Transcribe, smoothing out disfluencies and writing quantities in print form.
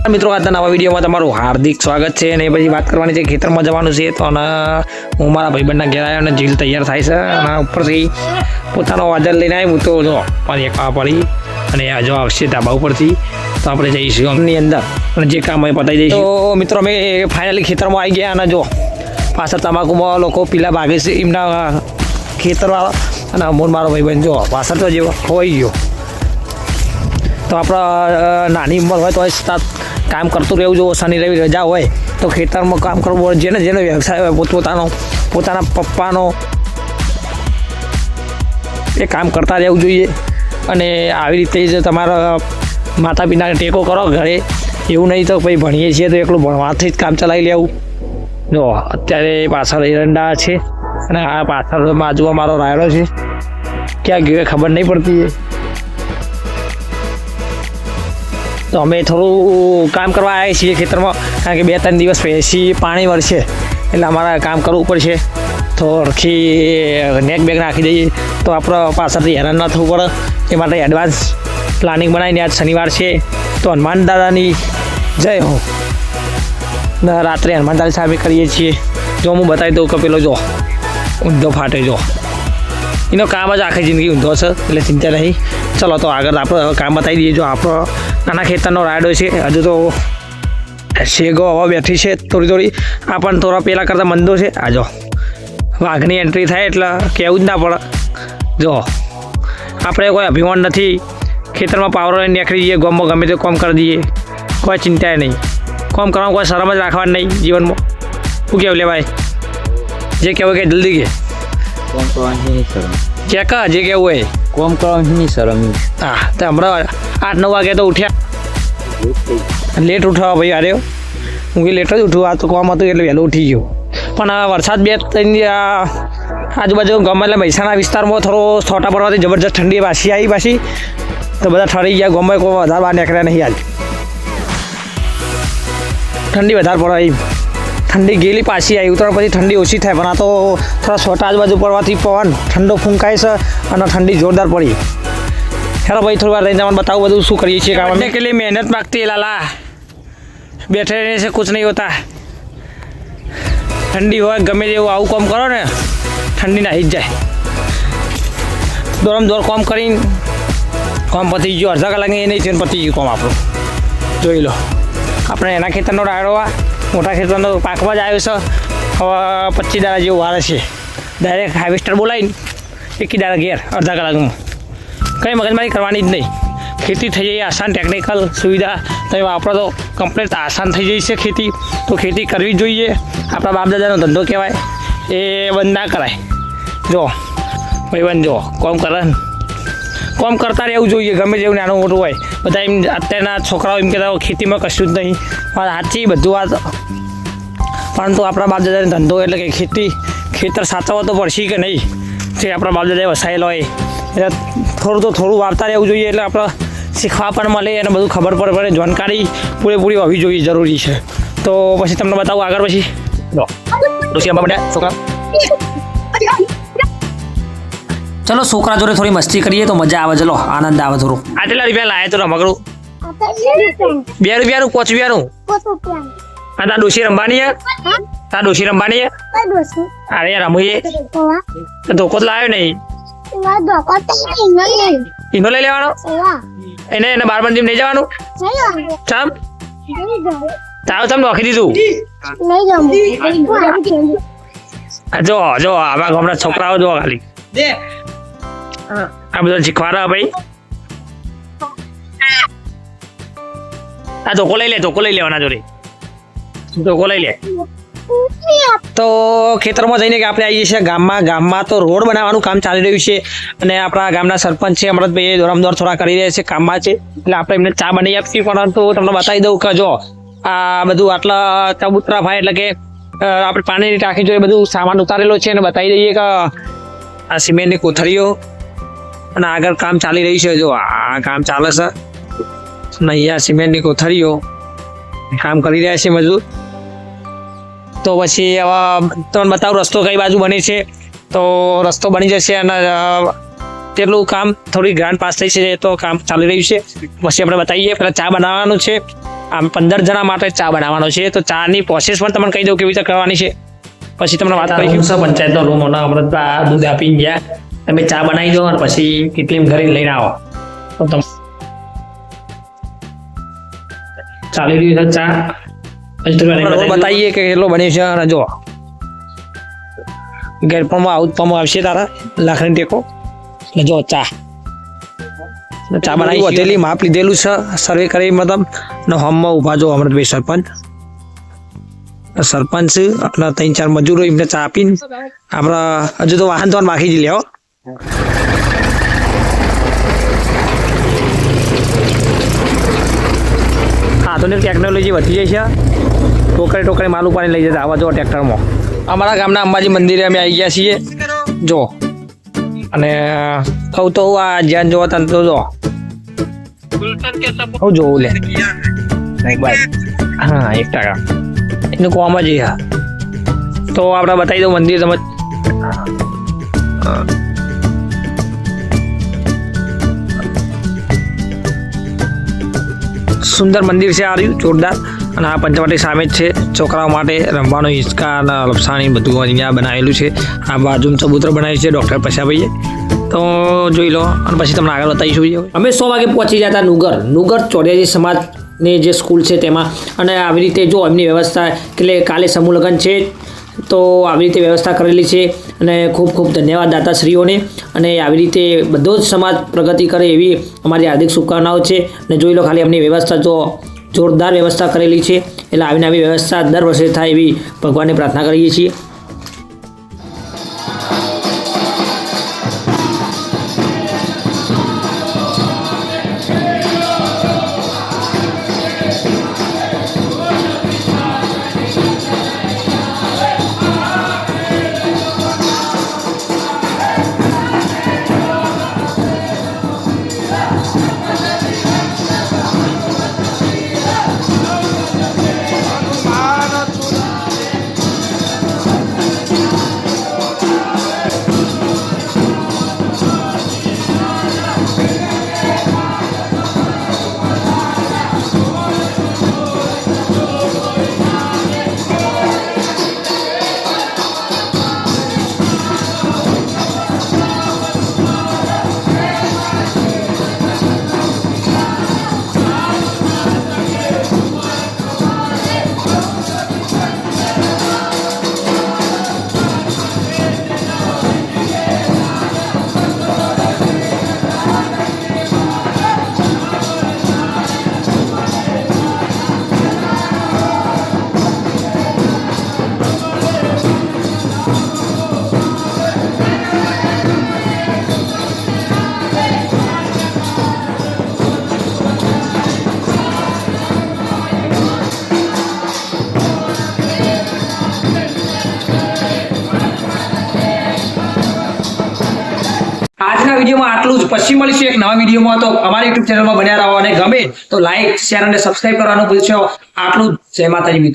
મિત્રો આજના નવા વિડીયોમાં તમારું હાર્દિક સ્વાગત છે અને પછી વાત કરવાની છે ખેતરમાં જવાનું છે તો હું મારા ભાઈબંધના ઘેર આવ્યો અને જીલ તૈયાર થાય છે અને ઉપરથી પોતાનો વાજર લઈને આવી હું તો જો પાણી એક પડી અને જો આવશે ધાબા ઉપરથી તો આપણે જઈશું અમની અંદર અને જે કામ હોય પતાવી દઈશું. તો મિત્રો અમે ફાઇનલી ખેતરમાં આવી ગયા અને જો પાછળ તમાકુમાં લોકો પીલા ભાગે છે એમના ખેતરવાળા અને અમૂલ મારો ભાઈબંધ જો પાછળ તો જેવો ખોઈ ગયો. તો આપણા નાની ઉંમર હોય તો કામ કરતું રહેવું જો શનિ રવિ રજા હોય તો ખેતરમાં કામ કરવું જેને જેનો વ્યવસાય હોય પોતાના પપ્પાનો એ કામ કરતા રહેવું જોઈએ. અને આવી રીતે જ તમારા માતા પિતાને ટેકો કરો ઘરે, એવું નહીં તો પછી ભણીએ છીએ તો એકલું ભણવાથી જ કામ ચલાવી લેવું. જો અત્યારે પાછળ એરંડા છે અને આ પાછળ બાજુમાં મારો રાયડો છે, ક્યાં ગયો ખબર નહીં પડતી. તો અમે થોડું કામ કરવા આવ્યા છીએ ખેતરમાં, કારણ કે 2-3 દિવસ પછી પાણી વરસે એટલે અમારે કામ કરવું પડશે. તો રખી નેક બેગ નાખી દઈએ તો આપણે પાછળથી હેરાન ન થવું પડે, એ માટે એડવાન્સ પ્લાનિંગ બનાવીને આજ શનિવાર છે તો હનુમાન દાદાની જય હો રાત્રે હનુમાન દાદા સામે કરીએ છીએ. જો હું બતાવી દઉં કે પેલો જો ઊંધો ફાટે, જો એનો કામ જ આખી જિંદગી ઊંધો છે એટલે ચિંતા નહીં. ચલો તો આગળ આપણે કામ બતાવી દઈએ. જો આપણો નાના ખેતરનો રાયડો છે, હજુ તો શેગો હવા બેઠી છે થોડી આ પણ થોડા પહેલાં કરતાં મંદો છે. આ જો વાઘની એન્ટ્રી થાય એટલે કહેવું જ ના પડે. જો આપણે કોઈ અભિમાન નથી, ખેતરમાં પાવર લઈને નીકળી જઈએ, ગામમાં ગમે તે કામ કરી દઈએ, કોઈ ચિંતા નહીં. કામ કરવામાં કોઈ શરમ જ રાખવાની નહીં જીવનમાં. શું કહેવું લે ભાઈ? જે કહેવું કે જલ્દી કે કોમ કરવાની શરમ, ચેક જે કહેવું હોય કોમ કરવાની શરમ. હા તો હમણાં 8-9 વાગે તો ઉઠ્યા, લેટ ઉઠાવા ભાઈ. અરે હું લેટ જ ઉઠું, આ તો કામ હતું એટલે વહેલું ઉઠી ગયો. પણ વરસાદ 2-3 આજુબાજુ ગમે એટલે મહેસાણા વિસ્તારમાં થોડો છોટા પડવાથી જબરજસ્ત ઠંડી પાછી આવી તો બધા ઠરી ગયા. ગમે કોઈ વધારે બહાર નીકળ્યા નહીં. આજ ઠંડી વધારે પડે, એમ ઠંડી ગયેલી પાછી આવી. ઉતરાણ પછી ઠંડી ઓછી થાય, પણ આ તો થોડા છોટા આજુબાજુ પડવાથી પવન ઠંડો ફૂંકાય છે અને ઠંડી જોરદાર પડી. હેલો ભાઈ, થોડી વાર રહીને તમને બતાવું બધું શું કરીએ છીએ. કામ કે लिए મહેનત માગતી है लाला, बैठे रहने से कुछ नहीं होता. ઠંડી હોય ગમે તેવું આવું કામ કરો ને ઠંડી નાહી જ જાય. દોરમ દોર કામ કરીને કામ પતી ગયો, અડધા કલાકે એ નહીં થયું પતી ગયું કામ આપણું. જોઈ લો આપણે એના ખેતરનો રાયડો મોટા ખેતરનો પાકમાં જ આવ્યો છે. હવે 25 દાડા જેવું વારે છે. ડાયરેક્ટ હાર્વેસ્ટર બોલાવીને 21 દાડા ઘેર અડધા કલાકમાં. કંઈ મગજમારી કરવાની જ નહીં. ખેતી થઈ જાય આસાન, ટેકનિકલ સુવિધા તમે વાપરો તો કમ્પ્લીટ આસાન થઈ જાય છે ખેતી. તો ખેતી કરવી જ જોઈએ. આપણા બાપ દાદાનો ધંધો કહેવાય, એ બંધ ના કરાય. જો ભાઈબંધ જો કોમ કરે, કોમ કરતા રહેવું જોઈએ ગમે તેવું નાનું મોટું હોય. બધા એમ અત્યારના છોકરાઓ એમ કહેતા ખેતીમાં કશું જ નહીં, સાચી બધું વાત. પરંતુ આપણા બાપ દાદાનો ધંધો એટલે કે ખેતર સાચવવા તો પડશે કે નહીં, જે આપણા બાપ દાદાએ વસાયેલો હોય એટલે થોડું વાવતા રહેવું જોઈએ. એટલે આપણે શીખવા પણ મળે અને બધું ખબર પડે, જાણકારી પૂરેપૂરી હોવી જોઈએ, જરૂરી છે. તો પછી તમને બતાવું આગળ. પછી છોકરા ચલો છોકરા જોડે થોડી મસ્તી કરીએ તો મજા આવે. ચલો આનંદ આવે થોડું. આટલા રૂપિયા લાયા તો રમકડું 2 રૂપિયાનું 5 રૂપિયાનું. આ તા ડોશી રમવાની હે, અરે રમીએ ધોકો તો લાવ્યો નહીં. ઈનો લઈ લેવાનો, એને બારબંધી નહીં જવાનું. ચમ તાવ તમે નોખી દીધું. જો આવા ગામના છોકરાઓ જો ખાલી આ બધા શીખવાડા ભાઈ. આ ધોકો લઈ લેવાના જોડે, ધોકો લઈ લે. તો ખેતરમાં જઈને કે આપણે આવીએ છીએ ગામમાં તો રોડ બનાવવાનું કામ ચાલી રહ્યું છે અને આપણા ગામના સરપંચ છે અમૃતભાઈ દોરમદોર થોડા કરી રહ્યા છે કામમાં છે. એટલે આપણે એમને ચા બનાવી આપીએ. પરંતુ તમને બતાવી દઉં કે જો આ બધું આટલા ચબૂતરા ભાઈ એટલે કે આપણે પાણીની ટાંકી જોઈએ બધું સામાન ઉતારેલો છે અને બતાવી દઈએ કે આ સિમેન્ટની કોથળીઓ અને આગળ કામ ચાલી રહ્યું છે. જો આ કામ ચાલે છે અને અહીંયા સિમેન્ટની કોથળીઓ કામ કરી રહ્યા છે મજૂર. તો પછી હવે તમને બતાવું રસ્તો કઈ બાજુ બને છે. તો રસ્તો બની જશે અને તેટલું કામ થોડી ગ્રાન્ટ પાસ થઈ છે તો કામ ચાલી રહ્યું છે. પછી આપણે બતાવીએ પહેલાં ચા બનાવવાનું છે. આમ 15 જણા માટે ચા બનાવવાનો છે. તો ચાની પ્રોસેસ પણ તમને કહી દઉં કેવી રીતે કરવાની છે, પછી તમને વાત કરીશું. પંચાયતનો રૂમ અમૃતભાઈ દૂધ આપીને ગયા, તમે ચા બનાવી દો અને પછી કેટલી ઘરે લઈને આવો. તો તમે ચાલી રહ્યું છે ચા, પછી બતાવીએ કે કેટલો બન્યો છે. અને જો ગેરપણમાં આઉટપણમાં આવશે તારા લાખની ટેકો. એટલે જો ચા બનાવી વધેલી માપ લીધેલું છે સર્વે કરી મતલબ. ને હોમમાં ઊભા જો અમૃતભાઈ સરપંચ અને 3-4 મજૂરો એમને ચા આપીને આપણે હજુ તો વાહન તો માખી જ લ્યો. આધુનિક ટેકનોલોજી વધી જાય છે. ટોકરે માલ ઉપાડી લઈ જતા આવા જો ટ્રેક્ટરમાં. અમારા ગામના અંબાજી મંદિરે અમે આવી ગયા છીએ જો. અને કહું તો આ જ્યાં જોવા તને તો જો હું જોઉં લે. હા 1% એનું કોમ જ હા. તો આપણે બતાવી દઉં મંદિર તમે. સુંદર મંદિર છે આ રહ્યું જોરદાર. અને આ પંચવટી સામે જ છે, છોકરાઓ માટે રમવાનું હિંચકા અને લપસાણી બધું અહીંયા બનાવેલું છે. આ બાજુ ચબૂતરો બનાવ્યું છે ડૉક્ટર પશાભાઈએ. તો જોઈ લો અને પછી તમને આગળ બતાવીશું. અમે 100 વાગે પહોંચી જતા નુગર ચોર્યાજી સમાજની જે સ્કૂલ છે તેમાં. અને આવી રીતે જો એમની વ્યવસ્થા એટલે કાલે સમૂહ લગ્ન છે તો આવી રીતે વ્યવસ્થા કરેલી છે. અને ખૂબ ખૂબ ધન્યવાદ દાતાશ્રીઓને. અને આવી રીતે બધો જ સમાજ પ્રગતિ કરે એવી અમારી હાર્દિક શુભકામનાઓ છે. અને જોઈ લો ખાલી એમની વ્યવસ્થા જો જોરદાર વ્યવસ્થા કરેલી છે. એટલે આવીને આવી વ્યવસ્થા દર વર્ષે થાય એવી ભગવાનને પ્રાર્થના કરીએ છીએ. આજના વિડીયોમાં આટલું જ. પછી મળીશું એક નવા વિડીયોમાં. તો અમારી યુટ્યુબ ચેનલમાં બન્યા રહો અને ગમે તો લાઈક શેર અને સબસ્ક્રાઇબ કરવાનું ભૂલશો. આટલું જ. જય માતાજી મિત્રો.